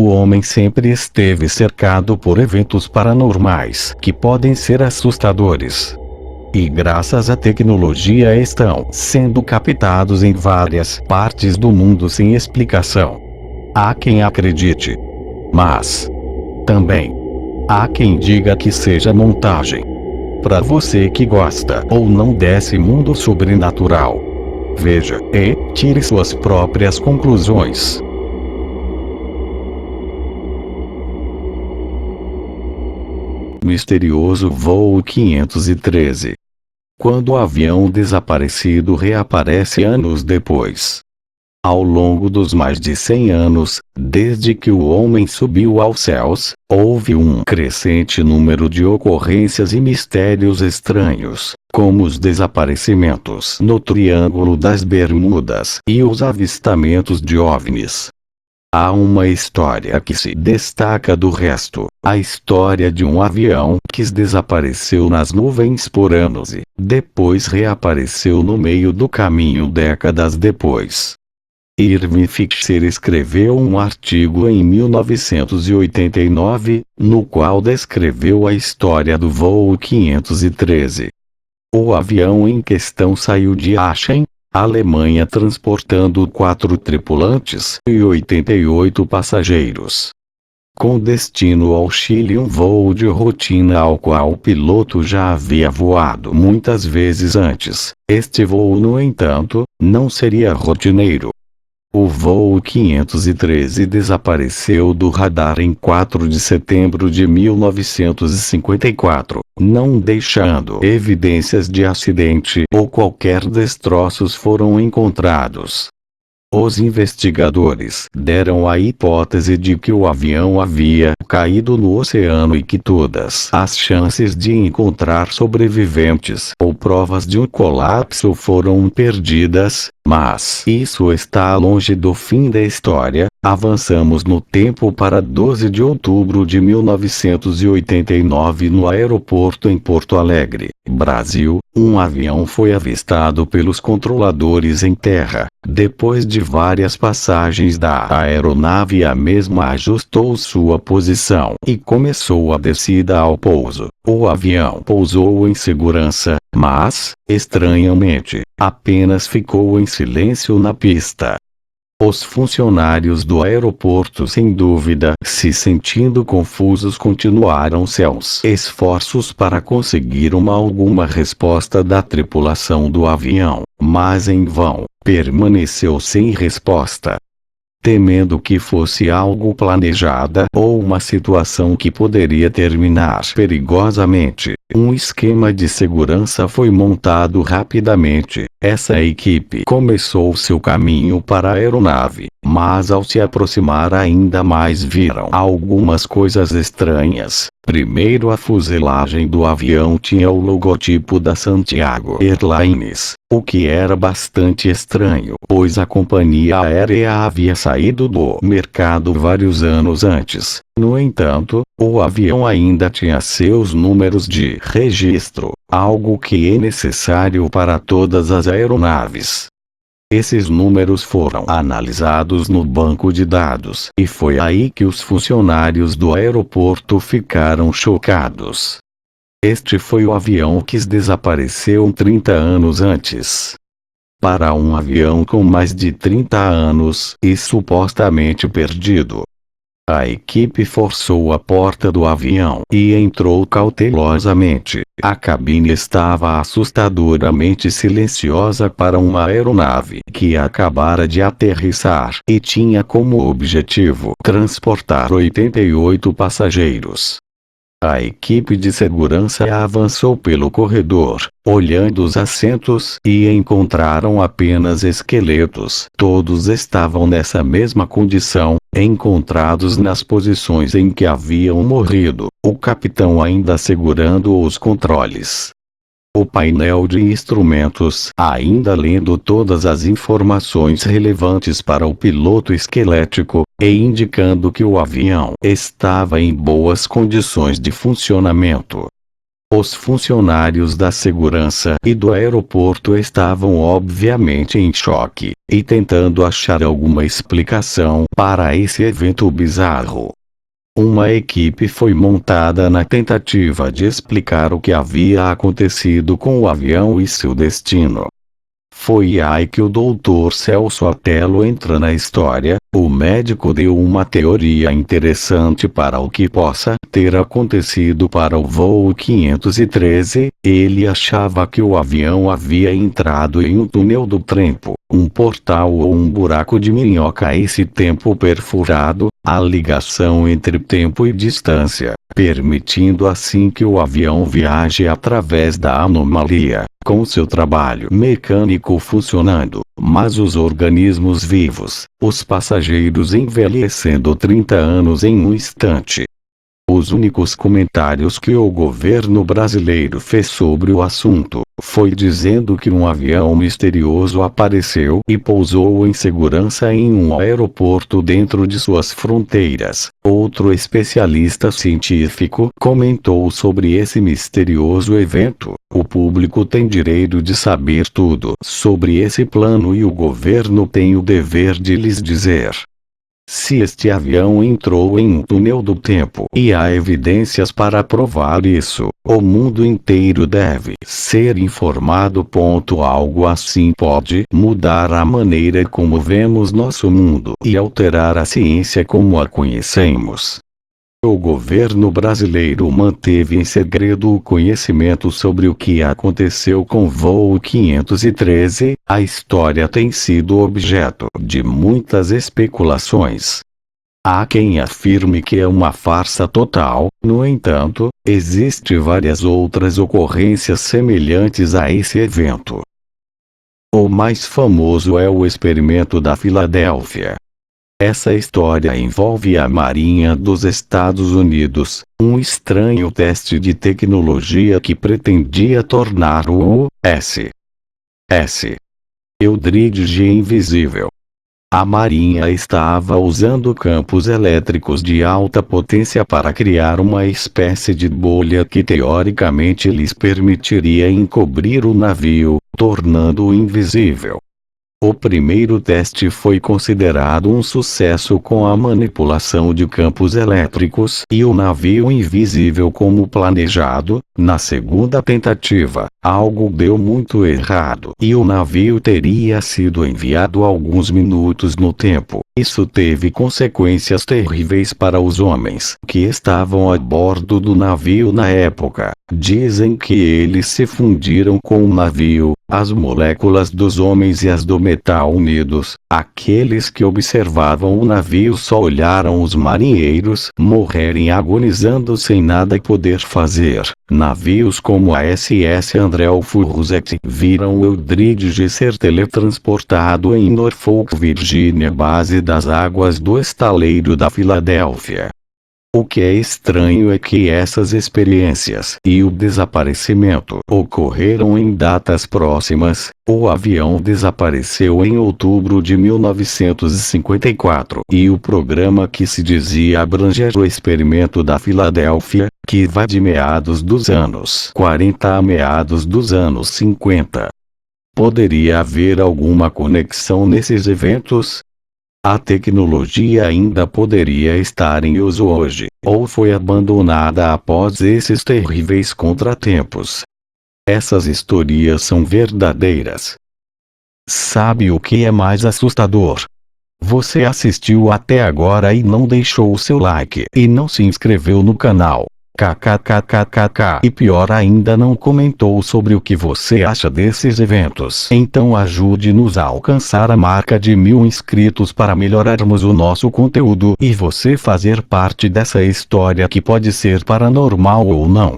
O homem sempre esteve cercado por eventos paranormais que podem ser assustadores. E graças à tecnologia estão sendo captados em várias partes do mundo sem explicação. Há quem acredite. Mas também há quem diga que seja montagem. Para você que gosta ou não desse mundo sobrenatural, veja e tire suas próprias conclusões. Misterioso voo 513. Quando o avião desaparecido reaparece anos depois. Ao longo dos mais de 100 anos, desde que o homem subiu aos céus, houve um crescente número de ocorrências e mistérios estranhos, como os desaparecimentos no Triângulo das Bermudas e os avistamentos de OVNIs. Há uma história que se destaca do resto, a história de um avião que desapareceu nas nuvens por anos e, depois reapareceu no meio do caminho décadas depois. Irving Fisher escreveu um artigo em 1989, no qual descreveu a história do voo 513. O avião em questão saiu de Aachen, Alemanha, transportando 4 tripulantes e 88 passageiros. Com destino ao Chile, um voo de rotina ao qual o piloto já havia voado muitas vezes antes. Este voo, no entanto, não seria rotineiro. O voo 513 desapareceu do radar em 4 de setembro de 1954, não deixando evidências de acidente ou qualquer destroços foram encontrados. Os investigadores deram a hipótese de que o avião havia caído no oceano e que todas as chances de encontrar sobreviventes ou provas de um colapso foram perdidas, mas isso está longe do fim da história. Avançamos no tempo para 12 de outubro de 1989 no aeroporto em Porto Alegre, Brasil. Um avião foi avistado pelos controladores em terra. Depois de várias passagens da aeronave, a mesma ajustou sua posição e começou a descida ao pouso. O avião pousou em segurança, mas, estranhamente, apenas ficou em silêncio na pista. Os funcionários do aeroporto, sem dúvida, se sentindo confusos, continuaram seus esforços para conseguir alguma resposta da tripulação do avião, mas em vão, permaneceu sem resposta. Temendo que fosse algo planejada ou uma situação que poderia terminar perigosamente, um esquema de segurança foi montado rapidamente. Essa equipe começou seu caminho para a aeronave, mas ao se aproximar ainda mais viram algumas coisas estranhas. Primeiro, a fuselagem do avião tinha o logotipo da Santiago Airlines, o que era bastante estranho, pois a companhia aérea havia saído do mercado vários anos antes. No entanto, o avião ainda tinha seus números de registro, algo que é necessário para todas as aeronaves. Esses números foram analisados no banco de dados, e foi aí que os funcionários do aeroporto ficaram chocados. Este foi o avião que desapareceu 30 anos antes. Para um avião com mais de 30 anos e supostamente perdido, a equipe forçou a porta do avião e entrou cautelosamente. A cabine estava assustadoramente silenciosa para uma aeronave que acabara de aterrissar e tinha como objetivo transportar 88 passageiros. A equipe de segurança avançou pelo corredor, olhando os assentos, e encontraram apenas esqueletos. Todos estavam nessa mesma condição, encontrados nas posições em que haviam morrido, o capitão ainda segurando os controles. O painel de instrumentos ainda lendo todas as informações relevantes para o piloto esquelético, e indicando que o avião estava em boas condições de funcionamento. Os funcionários da segurança e do aeroporto estavam obviamente em choque, e tentando achar alguma explicação para esse evento bizarro. Uma equipe foi montada na tentativa de explicar o que havia acontecido com o avião e seu destino. Foi aí que o Dr. Celso Atelo entra na história. O médico deu uma teoria interessante para o que possa ter acontecido para o voo 513. Ele achava que o avião havia entrado em um túnel do tempo, um portal ou um buraco de minhoca. Esse tempo perfurado, a ligação entre tempo e distância, permitindo assim que o avião viaje através da anomalia, com seu trabalho mecânico funcionando, mas os organismos vivos, os passageiros envelhecendo 30 anos em um instante. Os únicos comentários que o governo brasileiro fez sobre o assunto foi dizendo que um avião misterioso apareceu e pousou em segurança em um aeroporto dentro de suas fronteiras. Outro especialista científico comentou sobre esse misterioso evento: o público tem direito de saber tudo sobre esse plano e o governo tem o dever de lhes dizer se este avião entrou em um túnel do tempo e há evidências para provar isso. O mundo inteiro deve ser informado. Algo assim pode mudar a maneira como vemos nosso mundo e alterar a ciência como a conhecemos. O governo brasileiro manteve em segredo o conhecimento sobre o que aconteceu com o voo 513. A história tem sido objeto de muitas especulações. Há quem afirme que é uma farsa total. No entanto, existem várias outras ocorrências semelhantes a esse evento. O mais famoso é o experimento da Filadélfia. Essa história envolve a Marinha dos Estados Unidos, um estranho teste de tecnologia que pretendia tornar o U.S. Eldridge invisível. A Marinha estava usando campos elétricos de alta potência para criar uma espécie de bolha que teoricamente lhes permitiria encobrir o navio, tornando-o invisível. O primeiro teste foi considerado um sucesso com a manipulação de campos elétricos e o navio invisível como planejado. Na segunda tentativa, algo deu muito errado e o navio teria sido enviado alguns minutos no tempo. Isso teve consequências terríveis para os homens que estavam a bordo do navio na época. Dizem que eles se fundiram com o navio, as moléculas dos homens e as do metal unidos. Aqueles que observavam o navio só olharam os marinheiros morrerem agonizando sem nada poder fazer. Navios como a SS Andrew Roosevelt viram o Eldridge ser teletransportado em Norfolk, Virgínia, base das águas do estaleiro da Filadélfia. O que é estranho é que essas experiências e o desaparecimento ocorreram em datas próximas. O avião desapareceu em outubro de 1954 e o programa que se dizia abranger o experimento da Filadélfia, que vai de meados dos anos 40 a meados dos anos 50. Poderia haver alguma conexão nesses eventos? A tecnologia ainda poderia estar em uso hoje, ou foi abandonada após esses terríveis contratempos. Essas histórias são verdadeiras. Sabe o que é mais assustador? Você assistiu até agora e não deixou o seu like e não se inscreveu no canal. KKKKKK. E pior ainda, não comentou sobre o que você acha desses eventos. Então ajude-nos a alcançar a marca de 1000 inscritos para melhorarmos o nosso conteúdo e você fazer parte dessa história que pode ser paranormal ou não.